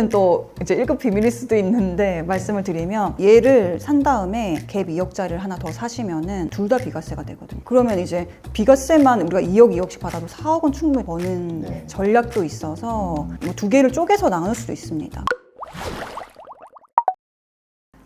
이거는 또 이제 1급 비밀일 수도 있는데 말씀을 드리면 얘를 산 다음에 갭 2억짜리를 하나 더 사시면은 둘 다 비과세가 되거든요. 그러면 이제 비과세만 우리가 2억, 2억씩 받아도 4억은 충분히 버는 네. 전략도 있어서 뭐 두 개를 쪼개서 나눌 수도 있습니다.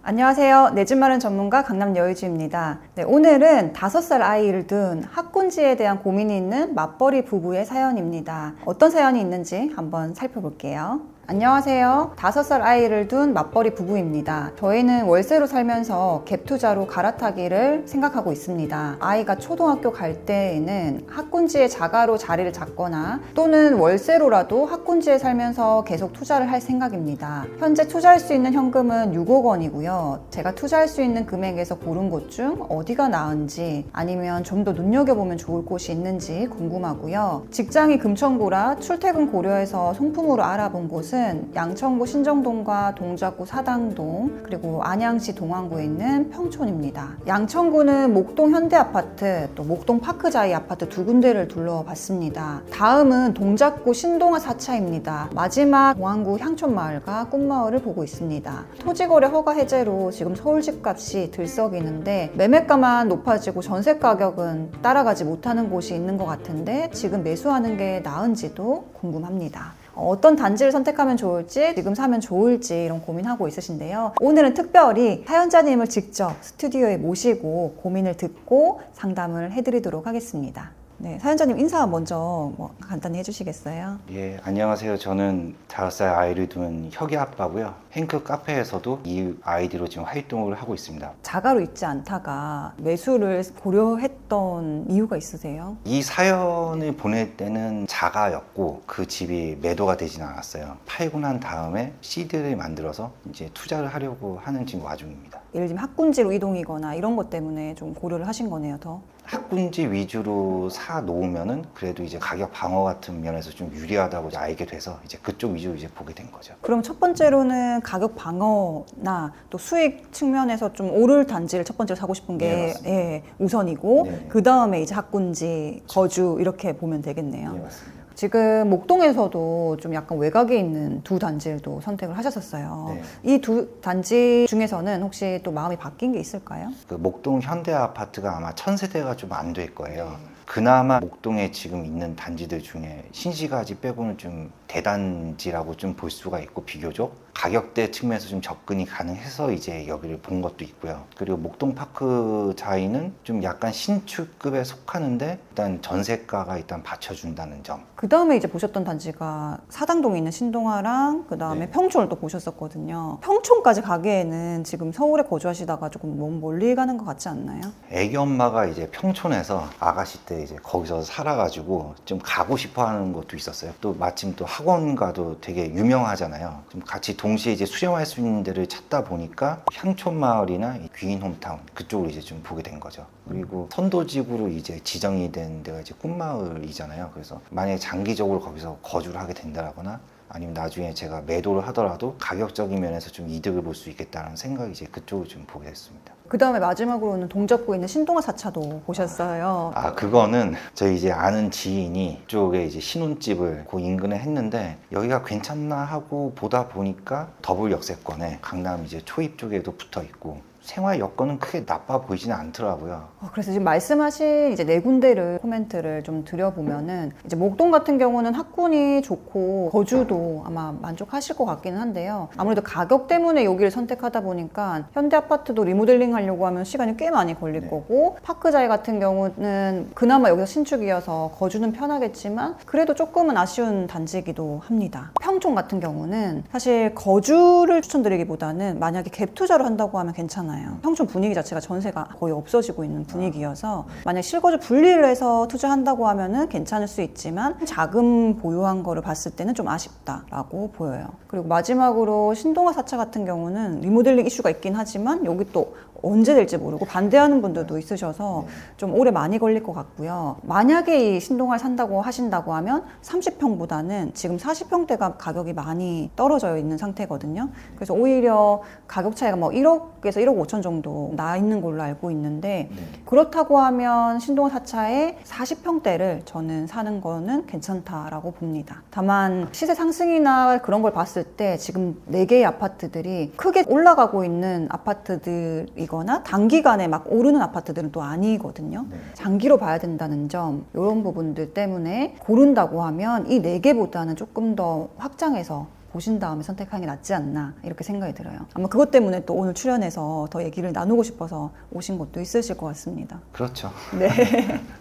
안녕하세요. 내 집 마련 전문가 강남 여의주입니다. 네, 오늘은 5살 아이를 둔 학군지에 대한 고민이 있는 맞벌이 부부의 사연입니다. 어떤 사연이 있는지 한번 살펴볼게요. 안녕하세요. 5살 아이를 둔 맞벌이 부부입니다. 저희는 월세로 살면서 갭 투자로 갈아타기를 생각하고 있습니다. 아이가 초등학교 갈 때에는 학군지에 자가로 자리를 잡거나 또는 월세로라도 학군지에 살면서 계속 투자를 할 생각입니다. 현재 투자할 수 있는 현금은 6억 원이고요. 제가 투자할 수 있는 금액에서 고른 곳 중 어디가 나은지 아니면 좀 더 눈여겨보면 좋을 곳이 있는지 궁금하고요. 직장이 금천구라 출퇴근 고려해서 송품으로 알아본 곳은 양천구 신정동과 동작구 사당동 그리고 안양시 동안구에 있는 평촌입니다. 양천구는 목동 현대아파트 또 목동 파크자이 아파트 두 군데를 둘러봤습니다. 다음은 동작구 신동아 4차입니다. 마지막 동안구 향촌마을과 꿈마을을 보고 있습니다. 토지거래 허가 해제로 지금 서울 집값이 들썩이는데 매매가만 높아지고 전세 가격은 따라가지 못하는 곳이 있는 것 같은데 지금 매수하는 게 나은지도 궁금합니다. 어떤 단지를 선택하면 좋을지, 지금 사면 좋을지 이런 고민하고 있으신데요. 오늘은 특별히 사연자님을 직접 스튜디오에 모시고 고민을 듣고 상담을 해드리도록 하겠습니다. 네, 사연자님 인사 먼저 간단히 해주시겠어요? 예, 안녕하세요. 저는 5살 아이를 둔 혁이 아빠고요. 행크 카페에서도 이 아이디로 지금 활동을 하고 있습니다. 자가로 있지 않다가 매수를 고려했던 이유가 있으세요? 이 사연을 보낼 때는 자가였고 그 집이 매도가 되지는 않았어요. 팔고 난 다음에 CD를 만들어서 이제 투자를 하려고 하는 지금 와중입니다. 예를 들면 학군지로 이동이거나 이런 것 때문에 좀 고려를 하신 거네요, 더. 학군지 위주로 사 놓으면은 그래도 이제 가격 방어 같은 면에서 좀 유리하다고 이제 알게 돼서 이제 그쪽 위주로 이제 보게 된 거죠. 그럼 첫 번째로는 가격 방어나 또 수익 측면에서 좀 오를 단지를 첫 번째로 사고 싶은 게 네, 우선이고 네. 그 다음에 이제 학군지, 거주 이렇게 보면 되겠네요. 네, 맞습니다. 지금 목동에서도 좀 약간 외곽에 있는 두 단지를 또 선택을 하셨었어요. 네. 이 두 단지 중에서는 혹시 또 마음이 바뀐 게 있을까요? 그 목동 현대 아파트가 아마 1000세대가 좀 안 될 거예요. 그나마 목동에 지금 있는 단지들 중에 신시가지 빼고는 좀 대단지라고 좀 볼 수가 있고 비교적 가격대 측면에서 좀 접근이 가능해서 이제 여기를 본 것도 있고요. 그리고 목동 파크 자이는 좀 약간 신축급에 속하는데 일단 전세가가 일단 받쳐준다는 점. 그 다음에 이제 보셨던 단지가 사당동에 있는 신동아랑 그 다음에 네. 평촌을 또 보셨었거든요. 평촌까지 가기에는 지금 서울에 거주하시다가 조금 너무 멀리 가는 것 같지 않나요? 애기 엄마가 이제 평촌에서 아가씨 때 이제 거기서 살아가지고 좀 가고 싶어 하는 것도 있었어요. 또 마침 또 학원가도 되게 유명하잖아요. 좀 같이 동시에 이제 수영할 수 있는 데를 찾다 보니까 향촌마을이나 귀인홈타운 그쪽으로 이제 좀 보게 된 거죠. 그리고 선도지구로 이제 지정이 된 데가 이제 꿈마을이잖아요. 그래서 만약에 장기적으로 거기서 거주를 하게 된다거나 아니면 나중에 제가 매도를 하더라도 가격적인 면에서 좀 이득을 볼 수 있겠다는 생각이 이제 그쪽을 좀 보게 됐습니다. 그 다음에 마지막으로는 동작구에 있는 신동아 4차도 보셨어요. 그거는 저희 이제 아는 지인이 쪽에 이제 신혼집을 그 인근에 했는데 여기가 괜찮나 하고 보다 보니까 더블 역세권에 강남 이제 초입 쪽에도 붙어 있고 생활 여건은 크게 나빠 보이지는 않더라고요. 그래서 지금 말씀하신 이제 네 군데를 코멘트를 좀 드려보면은 이제 목동 같은 경우는 학군이 좋고 거주도 아마 만족하실 것 같기는 한데요. 아무래도 가격 때문에 여기를 선택하다 보니까 현대 아파트도 리모델링 하려고 하면 시간이 꽤 많이 걸릴 거고 파크자이 같은 경우는 그나마 여기서 신축이어서 거주는 편하겠지만 그래도 조금은 아쉬운 단지이기도 합니다. 평촌 같은 경우는 사실 거주를 추천드리기보다는 만약에 갭 투자를 한다고 하면 괜찮아요. 평촌 분위기 자체가 전세가 거의 없어지고 있는 분위기여서 만약 실거주 분리를 해서 투자한다고 하면은 괜찮을 수 있지만 자금 보유한 거를 봤을 때는 좀 아쉽다라고 보여요. 그리고 마지막으로 신동아 4차 같은 경우는 리모델링 이슈가 있긴 하지만 여기 또 언제 될지 모르고 반대하는 분들도 있으셔서 좀 오래 많이 걸릴 것 같고요. 만약에 이 신동아를 산다고 하신다고 하면 30평보다는 지금 40평대가 가격이 많이 떨어져 있는 상태거든요. 그래서 오히려 가격 차이가 뭐 1억에서 1억 5천 정도 나 있는 걸로 알고 있는데 네. 그렇다고 하면 신동아 4차에 40평대를 저는 사는 거는 괜찮다라고 봅니다. 다만 시세 상승이나 그런 걸 봤을 때 지금 4개의 아파트들이 크게 올라가고 있는 아파트들이거나 단기간에 막 오르는 아파트들은 또 아니거든요. 네. 장기로 봐야 된다는 점, 이런 부분들 때문에 고른다고 하면 이 4개보다는 조금 더 확장해서 보신 다음에 선택하는 게 낫지 않나 이렇게 생각이 들어요. 아마 그것 때문에 또 오늘 출연해서 더 얘기를 나누고 싶어서 오신 것도 있으실 것 같습니다. 그렇죠. 네.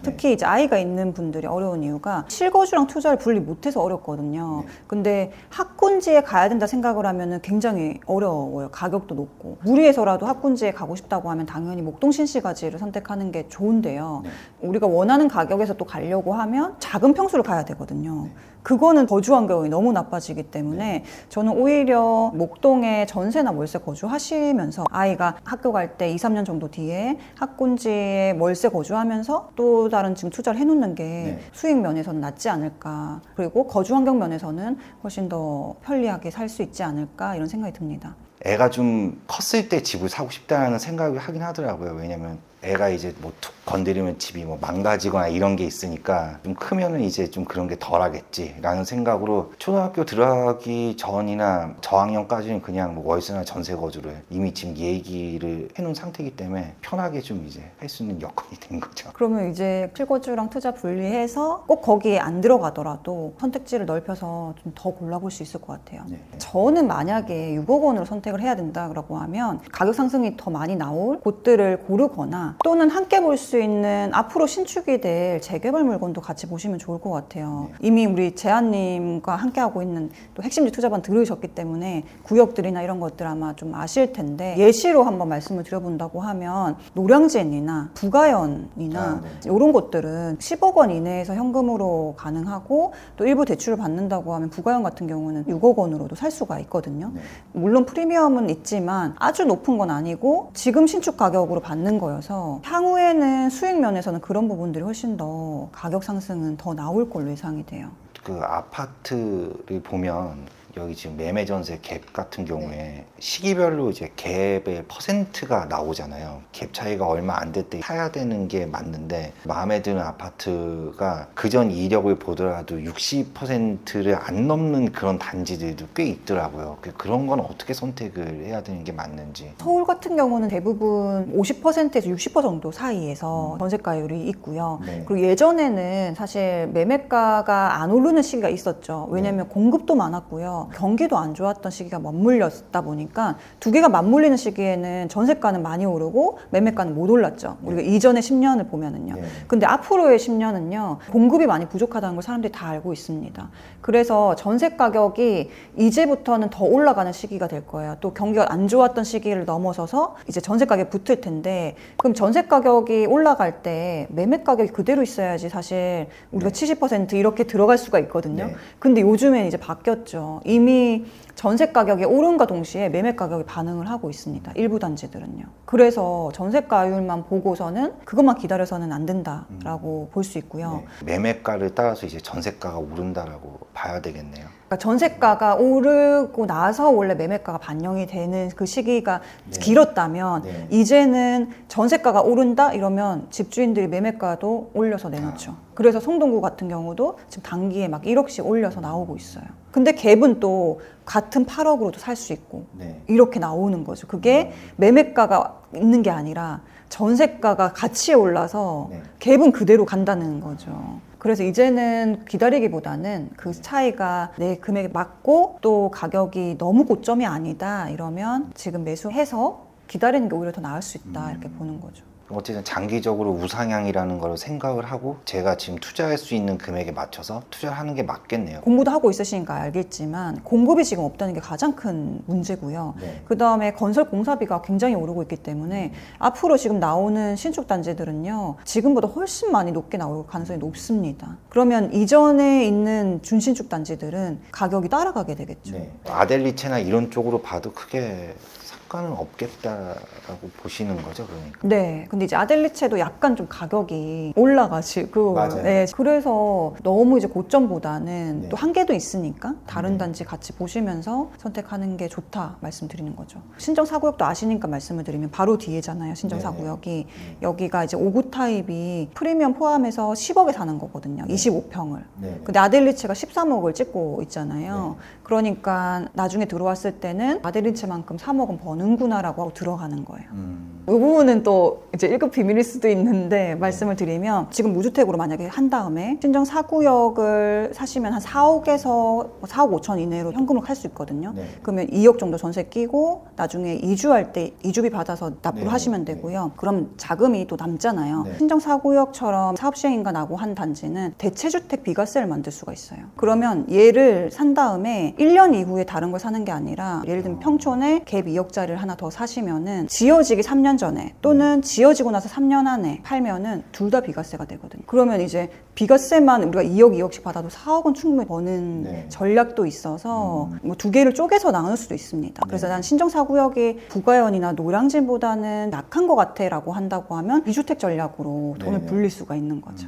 특히 이제 아이가 있는 분들이 어려운 이유가 실거주랑 투자를 분리 못해서 어렵거든요. 근데 학군지에 가야 된다 생각을 하면은 굉장히 어려워요. 가격도 높고. 무리해서라도 학군지에 가고 싶다고 하면 당연히 목동신시가지를 선택하는 게 좋은데요. 우리가 원하는 가격에서 또 가려고 하면 작은 평수를 가야 되거든요. 그거는 거주 환경이 너무 나빠지기 때문에 저는 오히려 목동에 전세나 월세 거주하시면서 아이가 학교 갈 때 2, 3년 정도 뒤에 학군지에 월세 거주하면서 또 다른 지금 투자를 해놓는 게 수익 면에서는 낫지 않을까. 그리고 거주 환경 면에서는 훨씬 더 편리하게 살 수 있지 않을까 이런 생각이 듭니다. 애가 좀 컸을 때 집을 사고 싶다는 생각을 하긴 하더라고요. 왜냐면 애가 이제 뭐 툭 건드리면 집이 뭐 망가지거나 이런 게 있으니까 좀 크면은 이제 좀 그런 게 덜 하겠지라는 생각으로 초등학교 들어가기 전이나 저학년까지는 그냥 뭐 월세나 전세 거주를 이미 지금 얘기를 해놓은 상태이기 때문에 편하게 좀 이제 할 수 있는 여건이 된 거죠. 그러면 이제 실거주랑 투자 분리해서 꼭 거기에 안 들어가더라도 선택지를 넓혀서 좀 더 골라볼 수 있을 것 같아요. 네. 저는 만약에 6억 원으로 선택을 해야 된다고 하면 가격 상승이 더 많이 나올 곳들을 고르거나 또는 함께 볼 수 있는 앞으로 신축이 될 재개발 물건도 같이 보시면 좋을 것 같아요. 이미 우리 재한님과 함께하고 있는 또 핵심지 투자반 들으셨기 때문에 구역들이나 이런 것들 아마 좀 아실 텐데 예시로 한번 말씀을 드려본다고 하면 노량진이나 부가연이나 이런 곳들은 10억 원 이내에서 현금으로 가능하고 또 일부 대출을 받는다고 하면 부가연 같은 경우는 6억 원으로도 살 수가 있거든요. 물론 프리미엄은 있지만 아주 높은 건 아니고 지금 신축 가격으로 받는 거여서 향후에는 수익 면에서는 그런 부분들이 훨씬 더 가격 상승은 더 나올 걸로 예상이 돼요. 그 아파트를 보면 여기 지금 매매 전세 갭 같은 경우에 시기별로 이제 갭의 퍼센트가 나오잖아요. 갭 차이가 얼마 안 될 때 사야 되는 게 맞는데 마음에 드는 아파트가 그전 이력을 보더라도 60%를 안 넘는 그런 단지들도 꽤 있더라고요. 그런 건 어떻게 선택을 해야 되는 게 맞는지. 서울 같은 경우는 대부분 50%에서 60% 정도 사이에서 전세가율이 있고요. 그리고 예전에는 사실 매매가가 안 오르는 시기가 있었죠. 왜냐하면 공급도 많았고요. 경기도 안 좋았던 시기가 맞물렸다 보니까 두 개가 맞물리는 시기에는 전세가는 많이 오르고 매매가는 못 올랐죠. 우리가 이전의 10년을 보면은요. 근데 앞으로의 10년은요. 공급이 많이 부족하다는 걸 사람들이 다 알고 있습니다. 그래서 전세 가격이 이제부터는 더 올라가는 시기가 될 거예요. 또 경기가 안 좋았던 시기를 넘어서서 이제 전세 가격이 붙을 텐데 그럼 전세 가격이 올라갈 때 매매 가격이 그대로 있어야지 사실 우리가 70% 이렇게 들어갈 수가 있거든요. 근데 요즘엔 이제 바뀌었죠. 이미 전세 가격이 오른과 동시에 매매 가격이 반응을 하고 있습니다. 일부 단지들은요. 그래서 전세가율만 보고서는 그것만 기다려서는 안 된다라고 볼 수 있고요. 매매가를 따라서 이제 전세가가 오른다라고 봐야 되겠네요. 그러니까 전세가가 오르고 나서 원래 매매가가 반영이 되는 그 시기가 길었다면 이제는 전세가가 오른다 이러면 집주인들이 매매가도 올려서 내놓죠. 그래서 송동구 같은 경우도 지금 단기에 막 1억씩 올려서 나오고 있어요. 근데 갭은 또 같은 8억으로도 살 수 있고 이렇게 나오는 거죠. 그게 매매가가 있는 게 아니라 전세가가 같이 올라서 갭은 그대로 간다는 거죠. 그래서 이제는 기다리기보다는 그 차이가 내 금액에 맞고 또 가격이 너무 고점이 아니다 이러면 지금 매수해서 기다리는 게 오히려 더 나을 수 있다 이렇게 보는 거죠. 어쨌든 장기적으로 우상향이라는 걸 생각을 하고 제가 지금 투자할 수 있는 금액에 맞춰서 투자를 하는 게 맞겠네요. 공부도 하고 있으시니까 알겠지만 공급이 지금 없다는 게 가장 큰 문제고요. 그 다음에 건설 공사비가 굉장히 오르고 있기 때문에 앞으로 지금 나오는 신축 단지들은요 지금보다 훨씬 많이 높게 나올 가능성이 높습니다. 그러면 이전에 있는 준신축 단지들은 가격이 따라가게 되겠죠. 아델리체나 이런 쪽으로 봐도 크게 상관은 없겠다라고 보시는 거죠, 그러니까. 네, 근데 이제 아델리체도 약간 좀 가격이 올라가지고 맞아요. 네, 그래서 너무 이제 고점보다는 네. 또 한계도 있으니까 다른 네. 단지 같이 보시면서 선택하는 게 좋다 말씀드리는 거죠. 신정 4구역도 아시니까 말씀을 드리면 바로 뒤에잖아요. 신정 네. 4구역이 여기가 이제 5구 타입이 프리미엄 포함해서 10억에 사는 거거든요. 네. 25평을. 네. 근데 아델리체가 13억을 찍고 있잖아요. 네. 그러니까 나중에 들어왔을 때는 아델리체만큼 3억은 버는구나라고 하고 들어가는 거예요. 음. 이 부분은 또 이제 1급 비밀일 수도 있는데 말씀을 드리면 지금 무주택으로 만약에 한 다음에 신정 4구역을 사시면 한 4억에서 4억 5천 이내로 현금을 팔 수 있거든요. 네. 그러면 2억 정도 전세 끼고 나중에 이주할 때 이주비 받아서 납부를 네. 하시면 되고요. 그럼 자금이 또 남잖아요. 네. 신정 4구역처럼 사업시행인가 나고 한 단지는 대체주택 비과세를 만들 수가 있어요. 그러면 얘를 산 다음에 1년 이후에 다른 걸 사는 게 아니라 예를 들면 평촌에 갭 2억짜리를 하나 더 사시면은 지어지기 3년 전에 또는 지어지고 나서 3년 안에 팔면은 둘 다 비과세가 되거든요. 그러면 이제 비과세만 우리가 2억, 2억씩 받아도 4억은 충분히 버는 네. 전략도 있어서 뭐 두 개를 쪼개서 나눌 수도 있습니다. 그래서 네. 난 신정 4구역이 부가연이나 노량진보다는 약한 것 같아 라고 한다고 하면 비주택 전략으로 돈을 네. 불릴 수가 있는 거죠.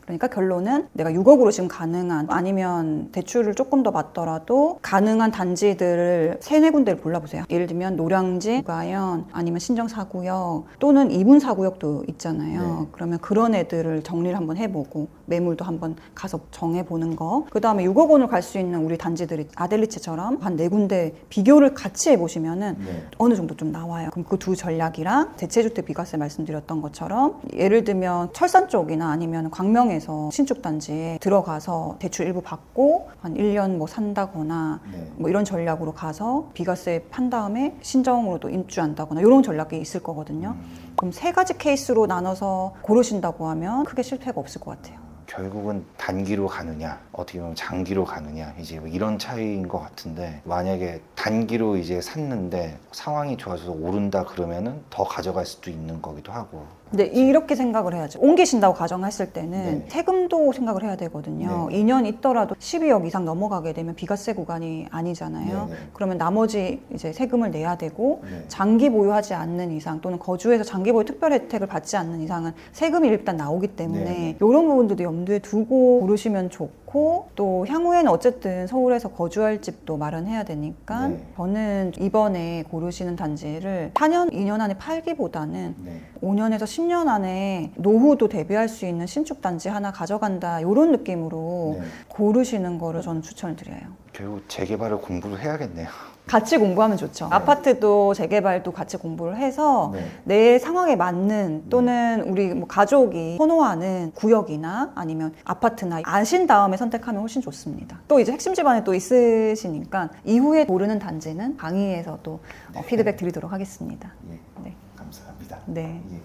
그러니까 결론은 내가 6억으로 지금 가능한 아니면 대출을 조금 더 받더라도 가능한 단지들을 3-4군데를 골라보세요. 예를 들면 노량진, 부가연 아니면 신정 4구역 또는 2분 4구역도 있잖아요. 네. 그러면 그런 애들을 정리를 한번 해보고 매물도 한번 가서 정해보는 거. 그 다음에 6억 원을 갈 수 있는 우리 단지들이 아델리체처럼 한 4군데 비교를 같이 해보시면은 네. 어느 정도 좀 나와요. 그럼 그 두 전략이랑 대체주택 비과세 말씀드렸던 것처럼 예를 들면 철산 쪽이나 아니면 광명에서 신축 단지에 들어가서 대출 일부 받고 한 1년 뭐 산다거나 네. 뭐 이런 전략으로 가서 비과세 판 다음에 신정으로도 입주한다거나 이런 전략이 있을 거거든요. 그럼 3가지 케이스로 나눠서 고르신다고 하면 크게 실패가 없을 것 같아요. 결국은 단기로 가느냐, 어떻게 보면 장기로 가느냐, 이제 뭐 이런 차이인 것 같은데, 만약에 단기로 이제 샀는데 상황이 좋아져서 오른다 그러면은 더 가져갈 수도 있는 거기도 하고. 근데 이렇게 생각을 해야죠. 옮기신다고 가정했을 때는 네. 세금도 생각을 해야 되거든요. 네. 2년 있더라도 12억 이상 넘어가게 되면 비과세 구간이 아니잖아요. 네, 네. 그러면 나머지 이제 세금을 내야 되고 네. 장기 보유하지 않는 이상 또는 거주해서 장기 보유 특별 혜택을 받지 않는 이상은 세금이 일단 나오기 때문에 네. 이런 부분들도 염두에 두고 고르시면 좋고 또 향후에는 어쨌든 서울에서 거주할 집도 마련해야 되니까 네. 저는 이번에 고르시는 단지를 4년, 2년 안에 팔기보다는 네. 5년에서 10년 안에 노후도 대비할 수 있는 신축 단지 하나 가져간다 이런 느낌으로 네. 고르시는 거를 저는 추천을 드려요. 결국 재개발을 공부를 해야겠네요. 같이 공부하면 좋죠. 네. 아파트도 재개발도 같이 공부를 해서 네. 내 상황에 맞는 또는 우리 뭐 가족이 선호하는 구역이나 아니면 아파트나 아신 다음에 선택하면 훨씬 좋습니다. 또 이제 핵심 집안에 또 있으시니까 이후에 고르는 단지는 강의에서 또 피드백 드리도록 하겠습니다. 예. 네. 감사합니다. 네. 예.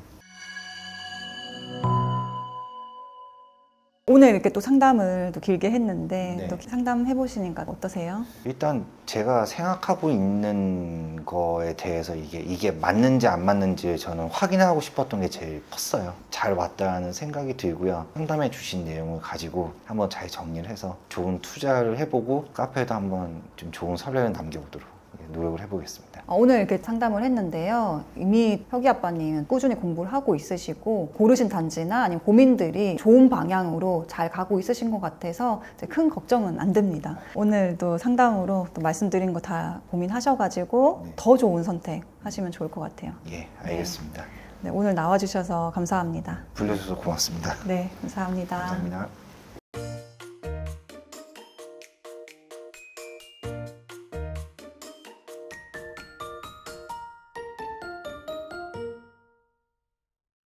오늘 이렇게 또 상담을 또 길게 했는데 네. 또 상담해 보시니까 어떠세요? 일단 제가 생각하고 있는 거에 대해서 이게 맞는지 안 맞는지 저는 확인하고 싶었던 게 제일 컸어요. 잘 맞다는 생각이 들고요. 상담해 주신 내용을 가지고 한번 잘 정리를 해서 좋은 투자를 해보고 카페에도 한번 좀 좋은 선례를 남겨보도록 노력을 해보겠습니다. 오늘 이렇게 상담을 했는데요. 이미 혁이 아빠님은 꾸준히 공부를 하고 있으시고 고르신 단지나 아니면 고민들이 좋은 방향으로 잘 가고 있으신 것 같아서 이제 큰 걱정은 안 됩니다. 오늘도 상담으로 또 말씀드린 거 다 고민하셔가지고 네. 더 좋은 선택 하시면 좋을 것 같아요. 예, 알겠습니다. 네, 오늘 나와주셔서 감사합니다. 불러주셔서 고맙습니다. 네, 감사합니다. 감사합니다.